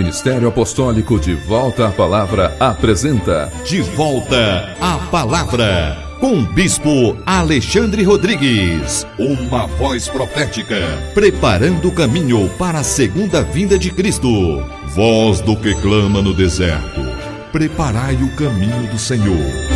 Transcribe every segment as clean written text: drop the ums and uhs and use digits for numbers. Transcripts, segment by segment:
Ministério Apostólico De Volta à Palavra apresenta De Volta à Palavra, com o Bispo Alexandre Rodrigues. Uma voz profética, preparando o caminho para a segunda vinda de Cristo. Voz do que clama no deserto, preparai o caminho do Senhor.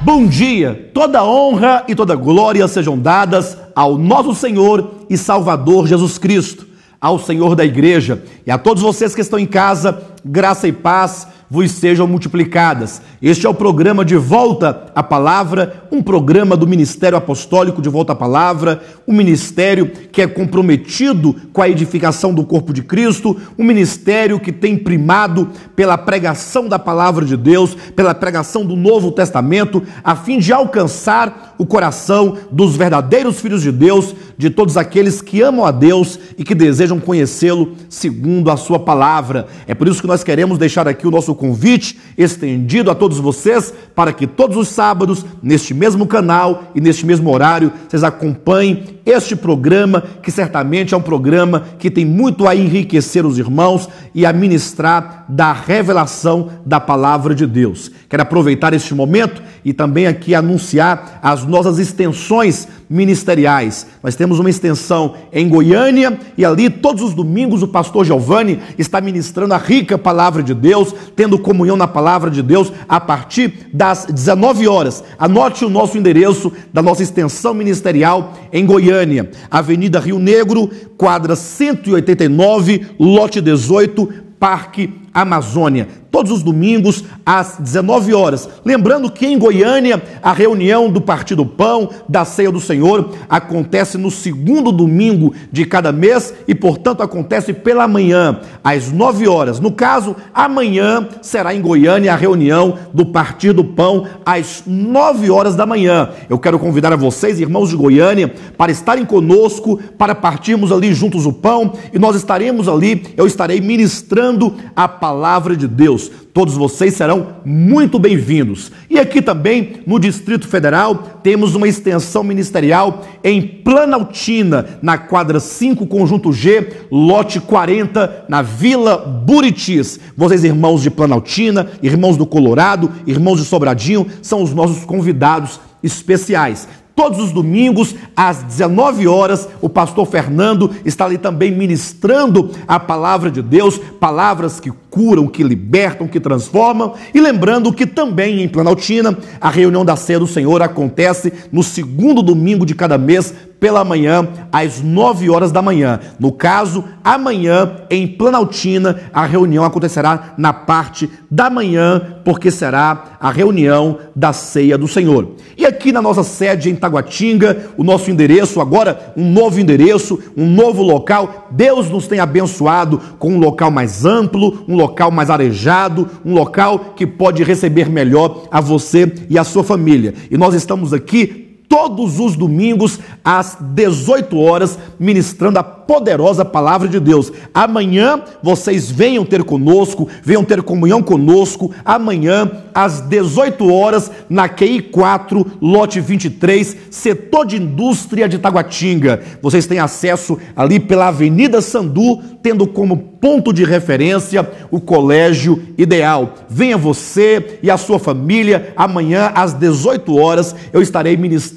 Bom dia! Toda honra e toda glória sejam dadas ao nosso Senhor e Salvador Jesus Cristo, ao Senhor da Igreja e a todos vocês que estão em casa, graça e paz vos sejam multiplicadas. Este é o programa De Volta à Palavra, um programa do Ministério Apostólico De Volta à Palavra, um ministério que é comprometido com a edificação do corpo de Cristo, um ministério que tem primado pela pregação da Palavra de Deus, pela pregação do Novo Testamento, a fim de alcançar o coração dos verdadeiros filhos de Deus, de todos aqueles que amam a Deus e que desejam conhecê-lo segundo a sua palavra. É por isso que nós queremos deixar aqui o nosso convite estendido a todos vocês, para que todos os sábados, neste mesmo canal e neste mesmo horário, vocês acompanhem este programa, que certamente é um programa que tem muito a enriquecer os irmãos e a ministrar da revelação da palavra de Deus. Quero aproveitar este momento e também aqui anunciar as nossas extensões ministeriais. Nós temos uma extensão em Goiânia e ali todos os domingos o pastor Giovanni está ministrando a rica palavra de Deus, tendo comunhão na palavra de Deus a partir das 19 horas. Anote o nosso endereço da nossa extensão ministerial em Goiânia, Avenida Rio Negro, quadra 189, lote 18, Parque Amazônia, todos os domingos às 19 horas. Lembrando que em Goiânia a reunião do Partido Pão, da Ceia do Senhor, acontece no segundo domingo de cada mês e, portanto, acontece pela manhã, às 9 horas. No caso, amanhã será em Goiânia a reunião do Partido Pão, às 9 horas da manhã. Eu quero convidar a vocês, irmãos de Goiânia, para estarem conosco, para partirmos ali juntos o pão, e nós estaremos ali, eu estarei ministrando a palavra de Deus. Todos vocês serão muito bem-vindos. E aqui também, no Distrito Federal, temos uma extensão ministerial em Planaltina, na quadra 5, conjunto G, lote 40, na Vila Buritis. Vocês, irmãos de Planaltina, irmãos do Colorado, irmãos de Sobradinho, são os nossos convidados especiais. Todos os domingos, às 19 horas, o pastor Fernando está ali também ministrando a palavra de Deus, palavras que curam, que libertam, que transformam. E lembrando que também em Planaltina, a reunião da Ceia do Senhor acontece no segundo domingo de cada mês, pela manhã, às 9 horas da manhã. No caso, amanhã, em Planaltina, a reunião acontecerá na parte da manhã, porque será a reunião da Ceia do Senhor. E aqui na nossa sede em Taguatinga, o nosso endereço agora, um novo endereço, um novo local. Deus nos tem abençoado com um local mais amplo, um local mais arejado, um local que pode receber melhor a você e a sua família. E nós estamos aqui todos os domingos, às 18 horas, ministrando a poderosa palavra de Deus. Amanhã, vocês venham ter conosco, venham ter comunhão conosco, amanhã, às 18 horas, na QI 4, lote 23, setor de indústria de Taguatinga. Vocês têm acesso ali pela Avenida Sandu, tendo como ponto de referência o Colégio Ideal. Venha você e a sua família, amanhã, às 18 horas, eu estarei ministrando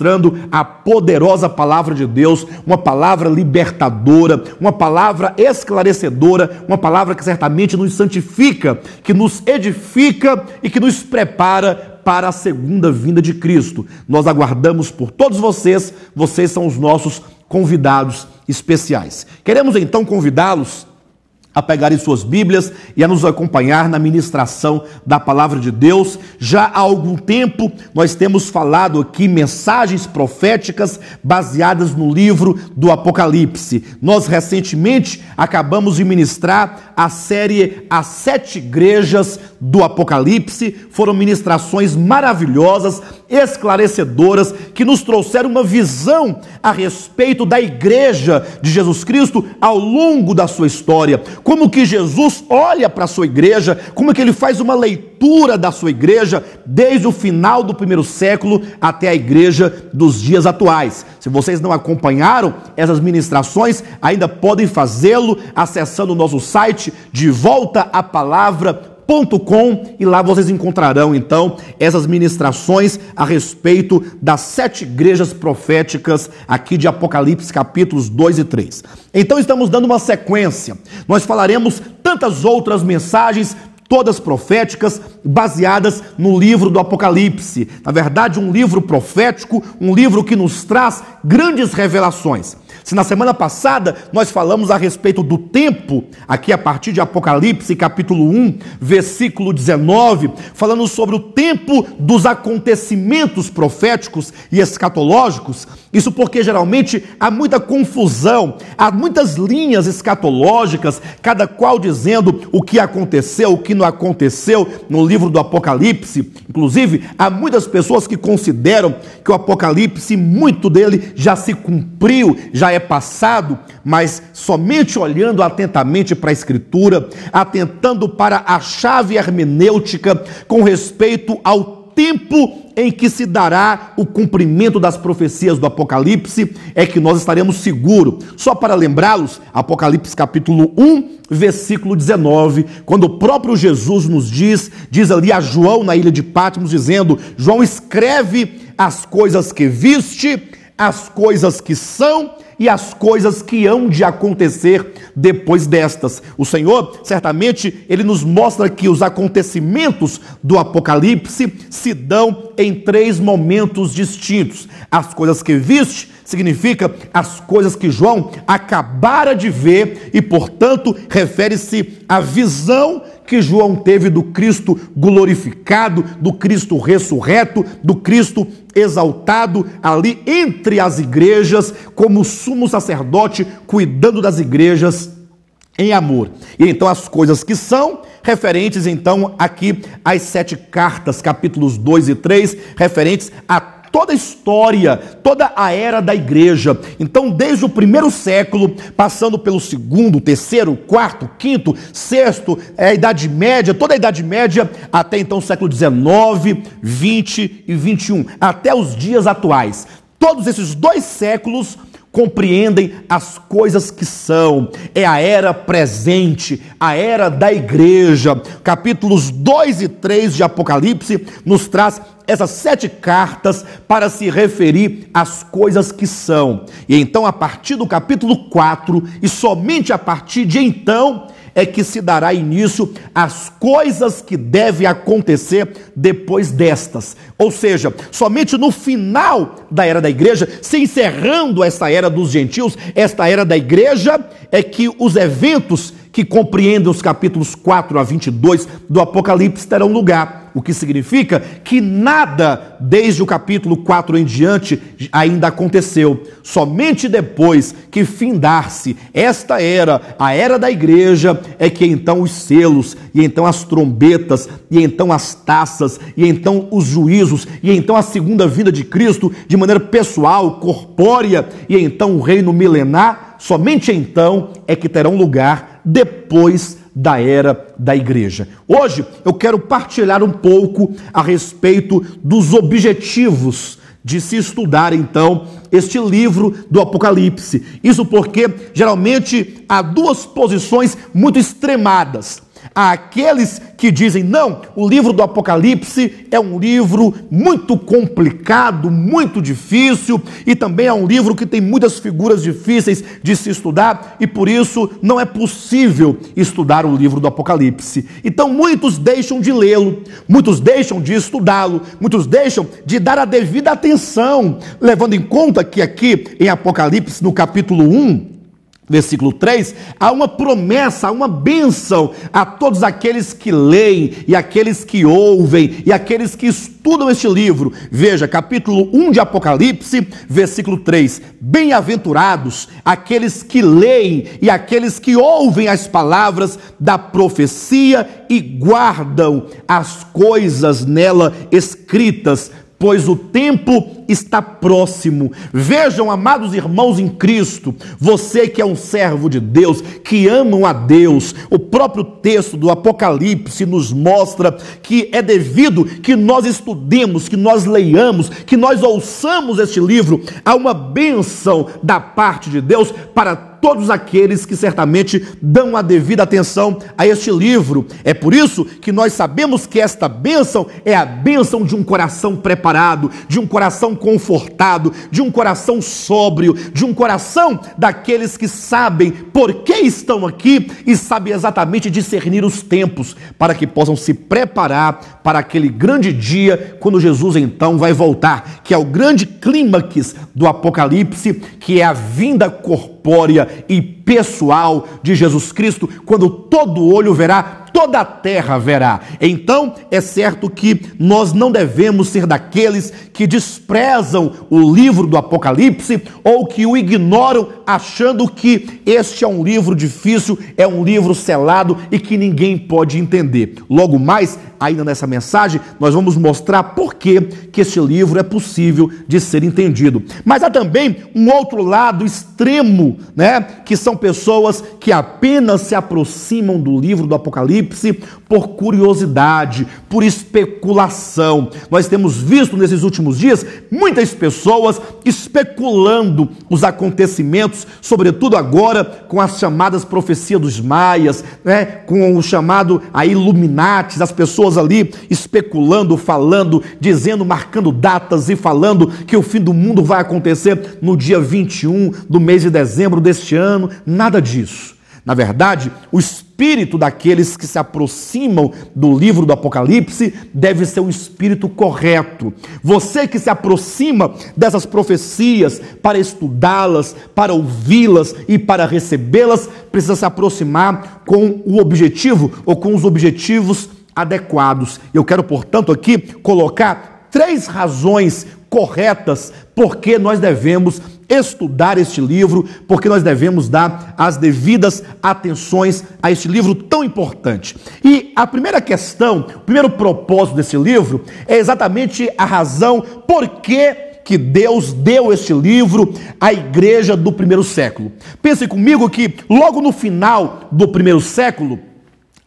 a poderosa palavra de Deus, uma palavra libertadora, uma palavra esclarecedora, uma palavra que certamente nos santifica, que nos edifica e que nos prepara para a segunda vinda de Cristo. Nós aguardamos por todos vocês, vocês são os nossos convidados especiais. Queremos então convidá-los a pegarem suas Bíblias e a nos acompanhar na ministração da palavra de Deus. Já há algum tempo nós temos falado aqui mensagens proféticas baseadas no livro do Apocalipse. Nós recentemente acabamos de ministrar a série As 7 Igrejas do Apocalipse. Foram ministrações maravilhosas, esclarecedoras que nos trouxeram uma visão a respeito da igreja de Jesus Cristo ao longo da sua história. Como que Jesus olha para a sua igreja, como que ele faz uma leitura da sua igreja desde o final do primeiro século até a igreja dos dias atuais. Se vocês não acompanharam essas ministrações, ainda podem fazê-lo acessando o nosso site devoltaapalavra.com e lá vocês encontrarão então essas ministrações a respeito das 7 igrejas proféticas aqui de Apocalipse capítulos 2 e 3. Então estamos dando uma sequência. Nós falaremos tantas outras mensagens, todas proféticas, baseadas no livro do Apocalipse. Na verdade, um livro profético, um livro que nos traz grandes revelações. Se na semana passada nós falamos a respeito do tempo, aqui a partir de Apocalipse, capítulo 1, versículo 19, falando sobre o tempo dos acontecimentos proféticos e escatológicos, isso porque geralmente há muita confusão, há muitas linhas escatológicas, cada qual dizendo o que aconteceu, o que não aconteceu no livro do Apocalipse. Inclusive, há muitas pessoas que consideram que o Apocalipse, muito dele já se cumpriu, já é passado, mas somente olhando atentamente para a Escritura, atentando para a chave hermenêutica com respeito ao tempo em que se dará o cumprimento das profecias do Apocalipse, é que nós estaremos seguros. Só para lembrá-los, Apocalipse capítulo 1, versículo 19, quando o próprio Jesus nos diz ali a João na ilha de Patmos, dizendo: João, escreve as coisas que viste, as coisas que são e as coisas que hão de acontecer depois destas. O Senhor, certamente, ele nos mostra que os acontecimentos do Apocalipse se dão em 3 momentos distintos. As coisas que viste significa as coisas que João acabara de ver e, portanto, refere-se à visão que João teve do Cristo glorificado, do Cristo ressurreto, do Cristo exaltado ali entre as igrejas, como sumo sacerdote cuidando das igrejas em amor. E então as coisas que são referentes então aqui às 7 cartas, capítulos 2 e 3, referentes a toda a história, toda a era da igreja. Então, desde o primeiro século, passando pelo segundo, terceiro, quarto, quinto, sexto, a Idade Média, toda a Idade Média, até então o século XIX, XX e XXI, até os dias atuais. Todos esses 2 séculos compreendem as coisas que são. É a era presente, a era da igreja. Capítulos 2 e 3 de Apocalipse nos traz essas 7 cartas para se referir às coisas que são. E então, a partir do capítulo 4, e somente a partir de então, é que se dará início às coisas que devem acontecer depois destas. Ou seja, somente no final da era da igreja, se encerrando esta era dos gentios, esta era da igreja, é que os eventos que compreendem os capítulos 4 a 22 do Apocalipse terão lugar. O que significa que nada desde o capítulo 4 em diante ainda aconteceu. Somente depois que findar-se esta era, a era da igreja, é que então os selos, e então as trombetas, e então as taças, e então os juízos, e então a segunda vinda de Cristo de maneira pessoal, corpórea, e então o reino milenar, somente então é que terão lugar depois da era da igreja. Hoje eu quero partilhar um pouco a respeito dos objetivos de se estudar então este livro do Apocalipse. Isso porque geralmente há 2 posições muito extremadas. Há aqueles que dizem: não, o livro do Apocalipse é um livro muito complicado, muito difícil, e também é um livro que tem muitas figuras difíceis de se estudar, e por isso não é possível estudar o livro do Apocalipse. Então muitos deixam de lê-lo, muitos deixam de estudá-lo, muitos deixam de dar a devida atenção, levando em conta que aqui em Apocalipse, no capítulo 1, versículo 3, há uma promessa, há uma bênção a todos aqueles que leem, e aqueles que ouvem, e aqueles que estudam este livro. Veja, capítulo 1 de Apocalipse, versículo 3, bem-aventurados aqueles que leem e aqueles que ouvem as palavras da profecia e guardam as coisas nela escritas, pois o tempo está próximo. Vejam, amados irmãos em Cristo, você que é um servo de Deus, que amam a Deus, o próprio texto do Apocalipse nos mostra que é devido que nós estudemos, que nós leiamos, que nós ouçamos este livro, há uma bênção da parte de Deus para todos aqueles que certamente dão a devida atenção a este livro. É por isso que nós sabemos que esta bênção é a bênção de um coração preparado, de um coração confortado, de um coração sóbrio, de um coração daqueles que sabem por que estão aqui e sabem exatamente discernir os tempos, para que possam se preparar para aquele grande dia, quando Jesus então vai voltar, que é o grande clímax do Apocalipse, que é a vinda corpórea e pessoal de Jesus Cristo, quando todo olho verá, toda a terra verá. Então, é certo que nós não devemos ser daqueles que desprezam o livro do Apocalipse ou que o ignoram, achando que este é um livro difícil, é um livro selado e que ninguém pode entender. Logo mais, ainda nessa mensagem, nós vamos mostrar por que este livro é possível de ser entendido. Mas há também um outro lado extremo, né? Que são pessoas que apenas se aproximam do livro do Apocalipse por curiosidade, por especulação. Nós temos visto nesses últimos dias muitas pessoas especulando os acontecimentos, sobretudo agora com as chamadas profecias dos maias, né? Com o chamado Illuminatis, as pessoas ali especulando, falando, dizendo, marcando datas e falando que o fim do mundo vai acontecer no dia 21 do mês de dezembro deste ano. Nada disso. Na verdade, o espírito daqueles que se aproximam do livro do Apocalipse deve ser um espírito correto. Você que se aproxima dessas profecias para estudá-las, para ouvi-las e para recebê-las, precisa se aproximar com o objetivo ou com os objetivos adequados. Eu quero, portanto, aqui colocar 3 razões corretas porque nós devemos estudar este livro, porque nós devemos dar as devidas atenções a este livro tão importante. E a primeira questão, o primeiro propósito desse livro é exatamente a razão por que Deus deu este livro à igreja do primeiro século. Pense comigo que logo no final do primeiro século,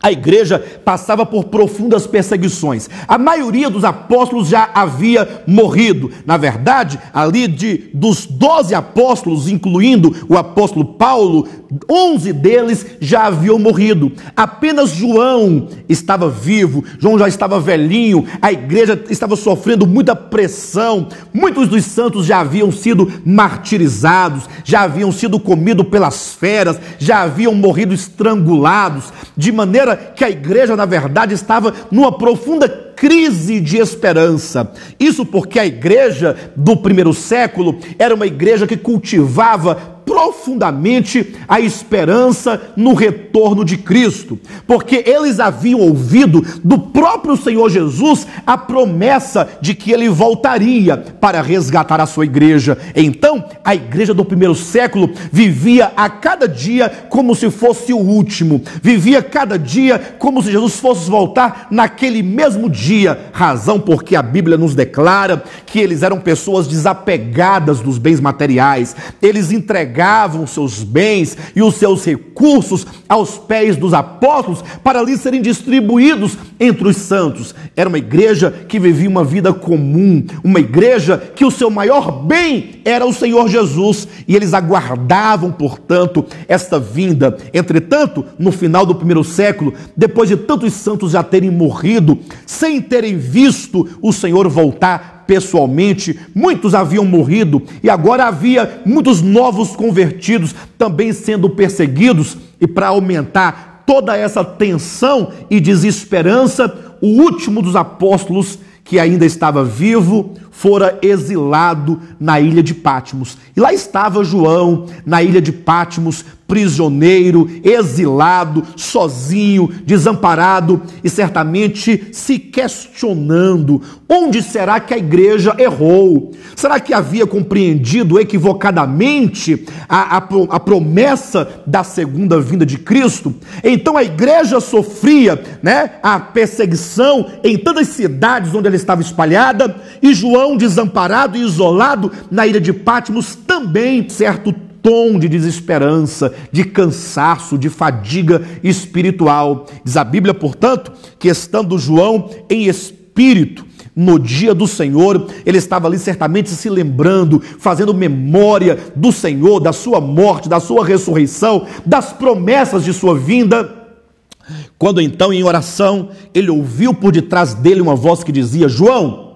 a igreja passava por profundas perseguições. A maioria dos apóstolos já havia morrido. Na verdade, ali dos 12 apóstolos, incluindo o apóstolo Paulo, 11 deles já haviam morrido. Apenas João estava vivo. João já estava velhinho. A igreja estava sofrendo muita pressão. Muitos dos santos já haviam sido martirizados, já haviam sido comidos pelas feras, já haviam morrido estrangulados, de maneira que a igreja, na verdade, estava numa profunda crise de esperança. Isso porque a igreja do primeiro século era uma igreja que cultivava profundamente a esperança no retorno de Cristo, porque eles haviam ouvido do próprio Senhor Jesus a promessa de que ele voltaria para resgatar a sua igreja. Então, a igreja do primeiro século vivia a cada dia como se fosse o último, vivia cada dia como se Jesus fosse voltar naquele mesmo dia, razão porque a Bíblia nos declara que eles eram pessoas desapegadas dos bens materiais, eles entregavam seus bens e os seus recursos aos pés dos apóstolos para ali serem distribuídos entre os santos. Era uma igreja que vivia uma vida comum, uma igreja que o seu maior bem era o Senhor Jesus, e eles aguardavam, portanto, esta vinda. Entretanto, no final do primeiro século, depois de tantos santos já terem morrido, sem terem visto o Senhor voltar pessoalmente, muitos haviam morrido e agora havia muitos novos convertidos também sendo perseguidos, e para aumentar toda essa tensão e desesperança, o último dos apóstolos, que ainda estava vivo, fora exilado na ilha de Patmos. E lá estava João, na ilha de Patmos, prisioneiro, exilado, sozinho, desamparado e certamente se questionando: onde será que a igreja errou? Será que havia compreendido equivocadamente a promessa da segunda vinda de Cristo? Então a igreja sofria, a perseguição em tantas cidades onde ela estava espalhada, e João, desamparado e isolado na ilha de Patmos, também certo tom de desesperança, de cansaço, de fadiga espiritual. Diz a Bíblia, portanto, que estando João em espírito no dia do Senhor, ele estava ali certamente se lembrando, fazendo memória do Senhor, da sua morte, da sua ressurreição, das promessas de sua vinda, quando então em oração ele ouviu por detrás dele uma voz que dizia: João.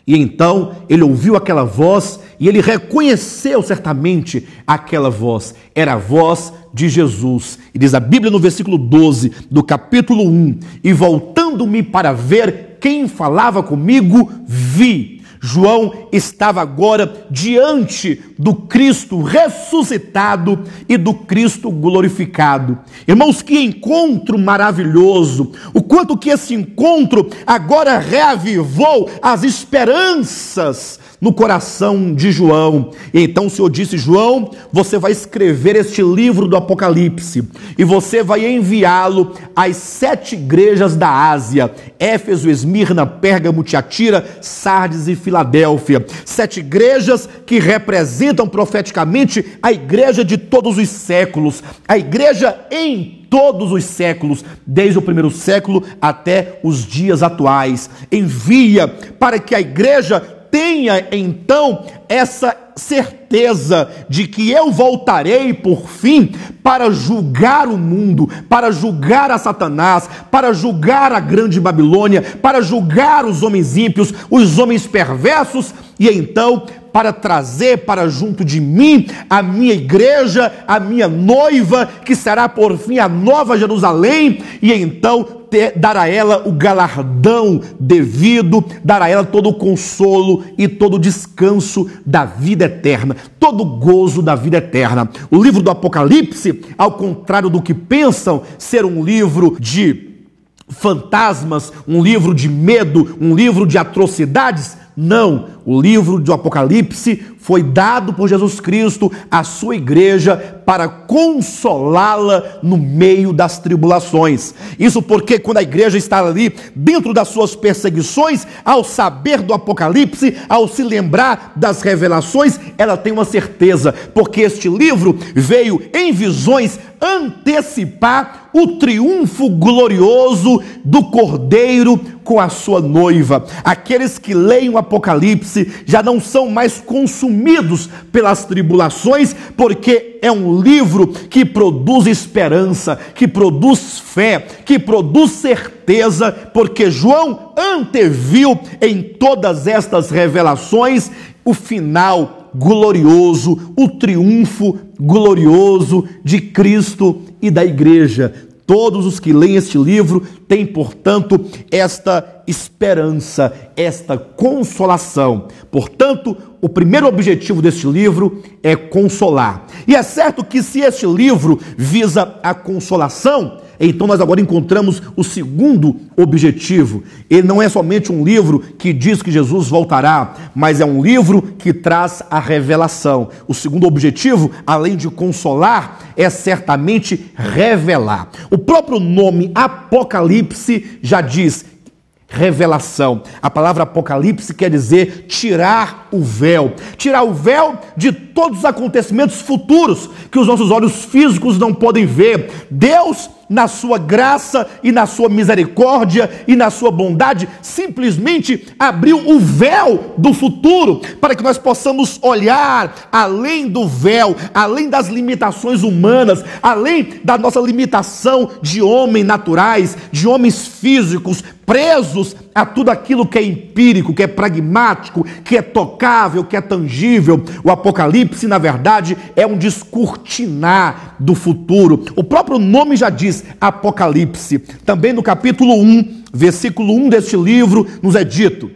E então ele ouviu aquela voz e ele reconheceu certamente aquela voz. Era a voz de Jesus. E diz a Bíblia no versículo 12 do capítulo 1: e voltando-me para ver quem falava comigo, vi. João estava agora diante do Cristo ressuscitado e do Cristo glorificado. Irmãos, que encontro maravilhoso! O quanto que esse encontro agora reavivou as esperanças no coração de João. E então o Senhor disse: João, você vai escrever este livro do Apocalipse e você vai enviá-lo às 7 igrejas da Ásia: Éfeso, Esmirna, Pérgamo, Tiatira, Sardes e Filadélfia. 7 igrejas que representam profeticamente a igreja de todos os séculos, a igreja em todos os séculos, desde o primeiro século até os dias atuais. Envia para que a igreja tenha então essa certeza de que eu voltarei por fim para julgar o mundo, para julgar a Satanás, para julgar a grande Babilônia, para julgar os homens ímpios, os homens perversos, e então para trazer para junto de mim a minha igreja, a minha noiva, que será por fim a nova Jerusalém, e então dar a ela o galardão devido, dar a ela todo o consolo e todo o descanso da vida eterna, todo o gozo da vida eterna. O livro do Apocalipse, ao contrário do que pensam ser um livro de fantasmas, um livro de medo, um livro de atrocidades, não. O livro do Apocalipse foi dado por Jesus Cristo à sua igreja para consolá-la no meio das tribulações. Isso porque quando a igreja está ali dentro das suas perseguições, ao saber do Apocalipse, ao se lembrar das revelações, ela tem uma certeza, porque este livro veio em visões antecipar o triunfo glorioso do Cordeiro com a sua noiva. Aqueles que leem o Apocalipse já não são mais consumidos pelas tribulações, porque é um livro que produz esperança, que produz fé, que produz certeza, porque João anteviu em todas estas revelações o final glorioso, o triunfo glorioso de Cristo e da igreja. Todos os que leem este livro têm, portanto, esta esperança, esta consolação. Portanto, o primeiro objetivo deste livro é consolar. E é certo que se este livro visa a consolação, então nós agora encontramos o segundo objetivo. Ele não é somente um livro que diz que Jesus voltará, mas é um livro que traz a revelação. O segundo objetivo, além de consolar, é certamente revelar. O próprio nome Apocalipse já diz revelação. A palavra Apocalipse quer dizer tirar o véu. Tirar o véu de todos os acontecimentos futuros que os nossos olhos físicos não podem ver. Deus, na sua graça e na sua misericórdia e na sua bondade, simplesmente abriu o véu do futuro para que nós possamos olhar além do véu, além das limitações humanas, além da nossa limitação de homens naturais, de homens físicos, presos a tudo aquilo que é empírico, que é pragmático, que é tocável, que é tangível. O Apocalipse, na verdade, é um descortinar do futuro. O próprio nome já diz Apocalipse. Também no capítulo 1, versículo 1 deste livro, nos é dito: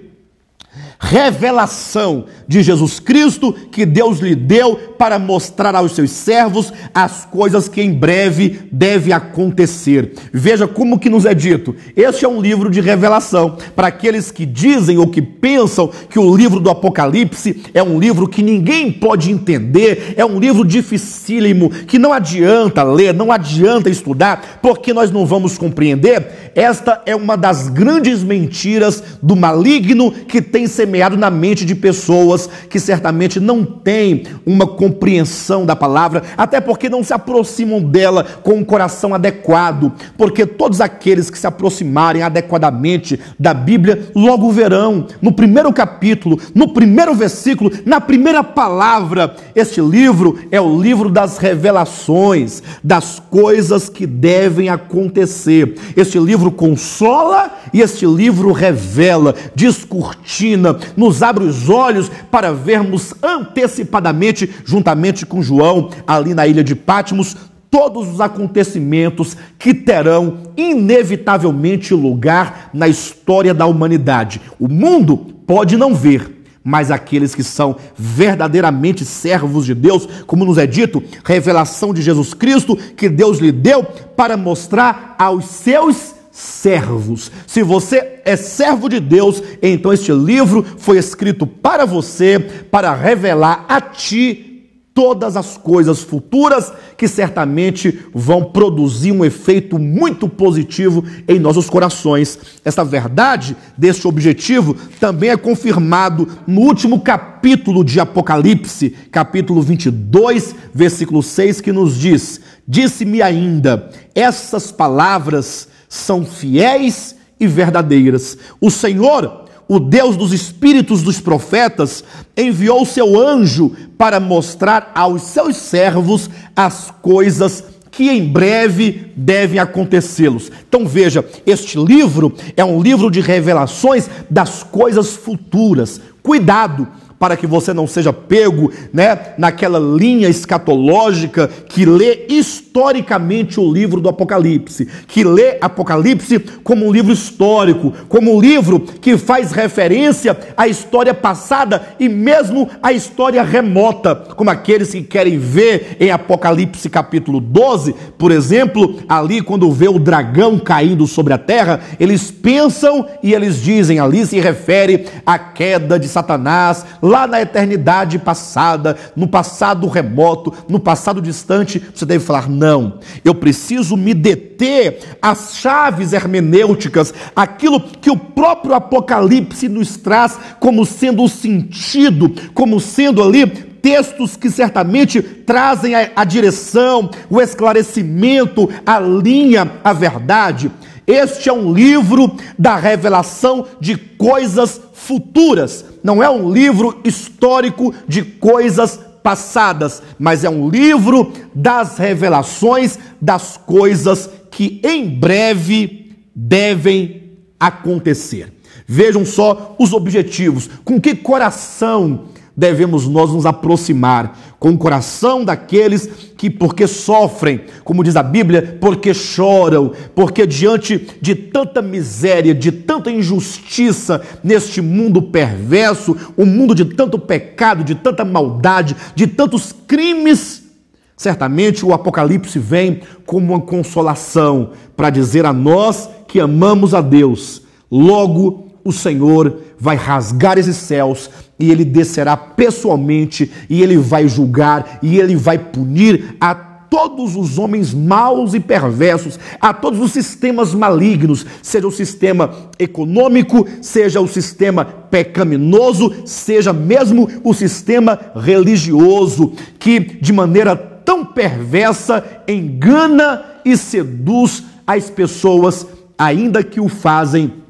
revelação de Jesus Cristo que Deus lhe deu para mostrar aos seus servos as coisas que em breve devem acontecer. Veja como que nos é dito. Este é um livro de revelação. Para aqueles que dizem ou que pensam que o livro do Apocalipse é um livro que ninguém pode entender, é um livro dificílimo, que não adianta ler, não adianta estudar, porque nós não vamos compreender. Esta é uma das grandes mentiras do maligno que tem semeado na mente de pessoas que certamente não têm uma compreensão da palavra, até porque não se aproximam dela com um coração adequado, porque todos aqueles que se aproximarem adequadamente da Bíblia logo verão, no primeiro capítulo, no primeiro versículo, na primeira palavra, este livro é o livro das revelações, das coisas que devem acontecer. Este livro consola e este livro revela, descortina, nos abre os olhos para vermos antecipadamente, juntamente com João, ali na ilha de Patmos, todos os acontecimentos que terão inevitavelmente lugar na história da humanidade. O mundo pode não ver, mas aqueles que são verdadeiramente servos de Deus, como nos é dito, revelação de Jesus Cristo que Deus lhe deu para mostrar aos seus servos. Se você é servo de Deus, então este livro foi escrito para você, para revelar a ti todas as coisas futuras que certamente vão produzir um efeito muito positivo em nossos corações. Esta verdade deste objetivo também é confirmado no último capítulo de Apocalipse, capítulo 22, versículo 6, que nos diz: disse-me ainda, essas palavras são fiéis e verdadeiras. O Senhor, o Deus dos espíritos dos profetas, enviou o seu anjo para mostrar aos seus servos as coisas que em breve devem acontecê-los. Então veja, este livro é um livro de revelações das coisas futuras. Cuidado para que você não seja pego, naquela linha escatológica que lê historicamente o livro do Apocalipse, que lê Apocalipse como um livro histórico, como um livro que faz referência à história passada e mesmo à história remota, como aqueles que querem ver em Apocalipse capítulo 12, por exemplo, ali quando vê o dragão caindo sobre a terra, eles pensam e eles dizem, ali se refere à queda de Satanás, lá na eternidade passada, no passado remoto, no passado distante. Você deve falar, não, eu preciso me deter às chaves hermenêuticas, aquilo que o próprio Apocalipse nos traz como sendo o sentido, como sendo ali textos que certamente trazem a direção, o esclarecimento, a linha, a verdade. Este é um livro da revelação de coisas futuras, não é um livro histórico de coisas passadas, mas é um livro das revelações das coisas que em breve devem acontecer. Vejam só os objetivos, com que coração devemos nós nos aproximar, com o coração daqueles que, porque sofrem, como diz a Bíblia, porque choram, porque diante de tanta miséria, de tanta injustiça neste mundo perverso, um mundo de tanto pecado, de tanta maldade, de tantos crimes, certamente o Apocalipse vem como uma consolação para dizer a nós que amamos a Deus. Logo, o Senhor vai rasgar esses céus e Ele descerá pessoalmente e Ele vai julgar e Ele vai punir a todos os homens maus e perversos, a todos os sistemas malignos, seja o sistema econômico, seja o sistema pecaminoso, seja mesmo o sistema religioso, que de maneira tão perversa engana e seduz as pessoas, ainda que o fazem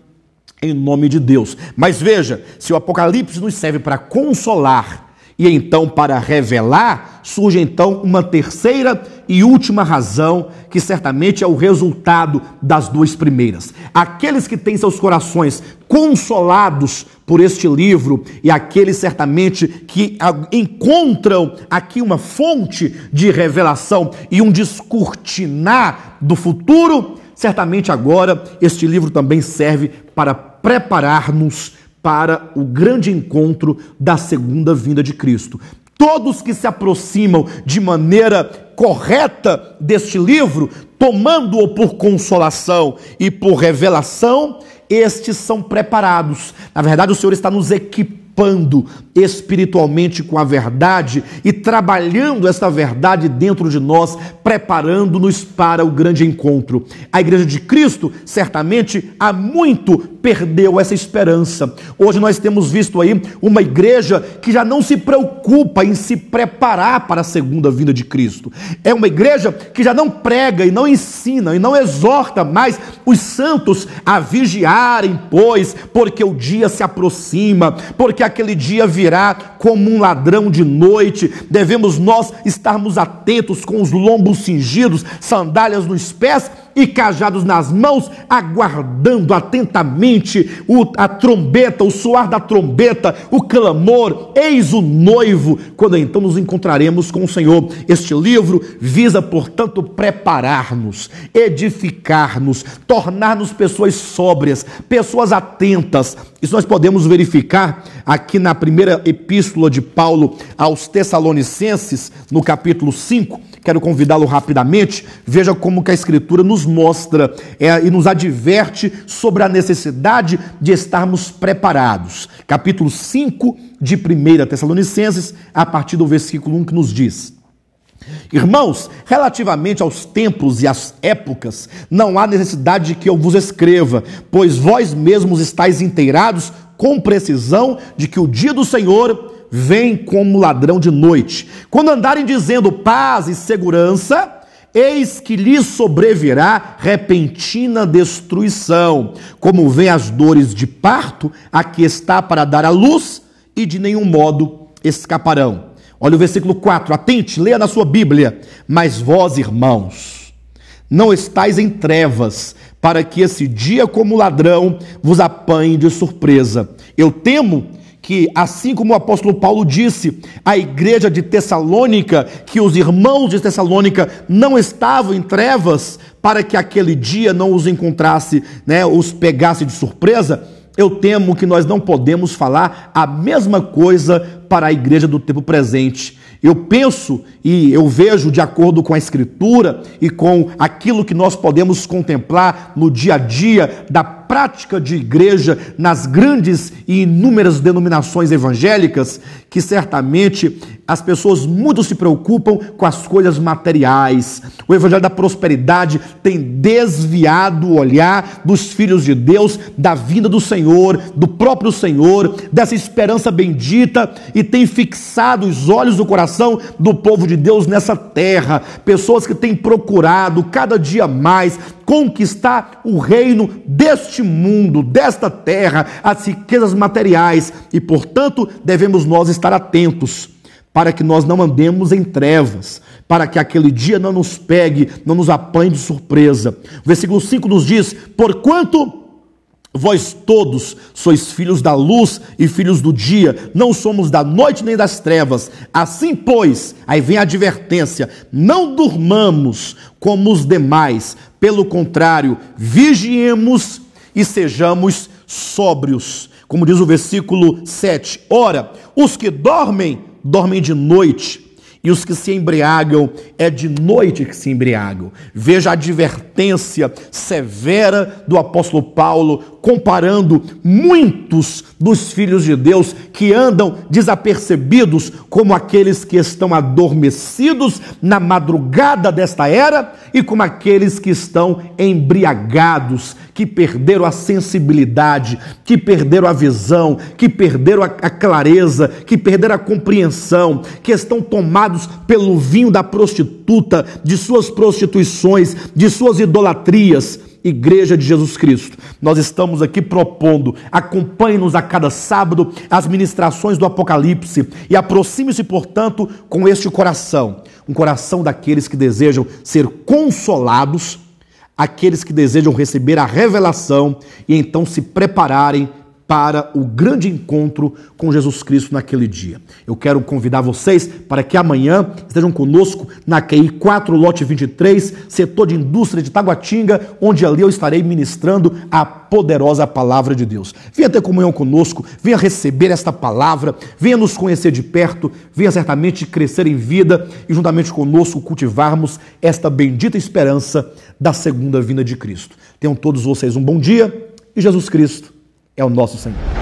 em nome de Deus. Mas veja, se o Apocalipse nos serve para consolar e então para revelar, surge então uma terceira e última razão, que certamente é o resultado das duas primeiras. Aqueles que têm seus corações consolados por este livro e aqueles certamente que encontram aqui uma fonte de revelação e um descortinar do futuro, certamente agora este livro também serve para preparar-nos para o grande encontro da segunda vinda de Cristo. Todos que se aproximam de maneira correta deste livro, tomando-o por consolação e por revelação, estes são preparados. Na verdade, o Senhor está nos equipando espiritualmente com a verdade e trabalhando essa verdade dentro de nós, preparando-nos para o grande encontro. A Igreja de Cristo, certamente, há muito perdeu essa esperança. Hoje nós temos visto aí uma igreja que já não se preocupa em se preparar para a segunda vinda de Cristo. É uma igreja que já não prega e não ensina e não exorta mais os santos a vigiarem, pois, porque o dia se aproxima, porque aquele dia virá como um ladrão de noite. Devemos nós estarmos atentos com os lombos cingidos, sandálias nos pés e cajados nas mãos, aguardando atentamente a trombeta, o soar da trombeta, o clamor, eis o noivo, quando então nos encontraremos com o Senhor. Este livro visa, portanto, preparar-nos, edificar-nos, tornar-nos pessoas sóbrias, pessoas atentas. Isso nós podemos verificar aqui na primeira epístola de Paulo aos Tessalonicenses, no capítulo 5, quero convidá-lo rapidamente, veja como que a Escritura nos mostra e nos adverte sobre a necessidade de estarmos preparados. Capítulo 5 de 1 Tessalonicenses, a partir do versículo 1, que nos diz: Irmãos, relativamente aos tempos e às épocas, não há necessidade de que eu vos escreva, pois vós mesmos estáis inteirados com precisão de que o dia do Senhor vem como ladrão de noite. Quando andarem dizendo paz e segurança, eis que lhes sobrevirá repentina destruição, como vem as dores de parto, a que está para dar à luz, e de nenhum modo escaparão. Olha o versículo 4, atente, leia na sua Bíblia. Mas vós, irmãos, não estáis em trevas, para que esse dia como ladrão vos apanhe de surpresa. Eu temo que, assim como o apóstolo Paulo disse à igreja de Tessalônica, que os irmãos de Tessalônica não estavam em trevas, para que aquele dia não os encontrasse, os pegasse de surpresa, eu temo que nós não podemos falar a mesma coisa para a igreja do tempo presente. Eu penso e eu vejo, de acordo com a Escritura e com aquilo que nós podemos contemplar no dia a dia da prática de igreja nas grandes e inúmeras denominações evangélicas, que certamente as pessoas muito se preocupam com as coisas materiais. O evangelho da prosperidade tem desviado o olhar dos filhos de Deus da vinda do Senhor, do próprio Senhor, dessa esperança bendita, e tem fixado os olhos do coração do povo de Deus nessa terra. Pessoas que têm procurado cada dia mais conquistar o reino deste mundo, desta terra, as riquezas materiais, e portanto devemos nós estar atentos para que nós não andemos em trevas, para que aquele dia não nos pegue, não nos apanhe de surpresa. O versículo 5 nos diz: porquanto vós todos sois filhos da luz e filhos do dia, não somos da noite nem das trevas. Assim, pois, aí vem a advertência: não durmamos como os demais, pelo contrário, vigiemos e sejamos sóbrios. Como diz o versículo 7, ora, os que dormem de noite, e os que se embriagam, é de noite que se embriagam. Veja a advertência severa do apóstolo Paulo, comparando muitos dos filhos de Deus que andam desapercebidos, como aqueles que estão adormecidos na madrugada desta era, e como aqueles que estão embriagados, que perderam a sensibilidade, que perderam a visão, que perderam a clareza, que perderam a compreensão, que estão tomados pelo vinho da prostituta, de suas prostituições, de suas idolatrias. Igreja de Jesus Cristo, nós estamos aqui propondo: acompanhe-nos a cada sábado as ministrações do Apocalipse e aproxime-se, portanto, com este coração, um coração daqueles que desejam ser consolados, aqueles que desejam receber a revelação e então se prepararem para o grande encontro com Jesus Cristo naquele dia. Eu quero convidar vocês para que amanhã estejam conosco na QI 4, lote 23, setor de indústria de Taguatinga, onde ali eu estarei ministrando a poderosa palavra de Deus. Venha ter comunhão conosco, venha receber esta palavra, venha nos conhecer de perto, venha certamente crescer em vida e juntamente conosco cultivarmos esta bendita esperança da segunda vinda de Cristo. Tenham todos vocês um bom dia e Jesus Cristo é o nosso Senhor.